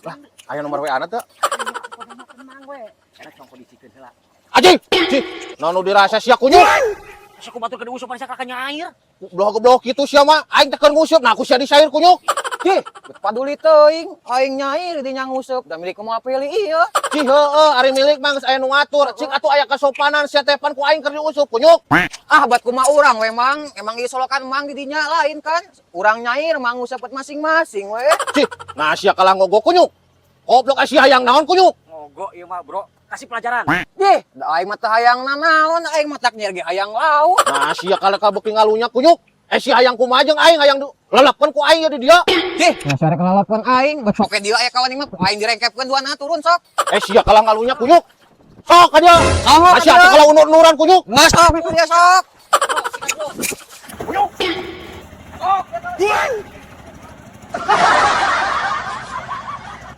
Lah, aya nomor WA-na teu? Tenang we. Era cong kondisikeun heula. Aji, cih, nanu dirasa sia kunyuk. Asa ku batur ke diusup asa kakak nyair. Goblok-goblok kitu sia mah aing teh keur ngusup, nah aku sia disair kunyuk. Cih, paduli teuing, aing nyair di nyanguseup, da milik kumaha pilih ieu. Cih heueuh, ari milik mah geus aya nu ngatur. Cik atuh aya kasopanan sia tepan ku aing keur diusup kunyuk. Ah, bat kumaha urang we mang, emang ieu solokan mang di dinya lain kan. Urang nyair mang nguseupeut masing-masing we. Cih, nah sia kalah ngogok kunyuk. Goblok sia hayang naon kunyuk. Ngogok ieu mah, Bro. Kasih pelajaran. Deh, da aing mah teu hayang nanaon, aing mah tak nyer ge hayang laut. Nah sia kalah kabeuki ngalunya kunyuk. Si hayang kumaha jeung aing hayang lelapkeun ku aing di dia. Deh, dasar kelalapkeun aing, bet soke dieu aya kawan imah, aing direngkepkeun duana turun sok. Sia kalah ngalunya kunyuk. Sok aja. Sok, Sia atuh kalau unur-unuran kunyuk. Nggak sok, itu dia sok. Kunyuk. Oh,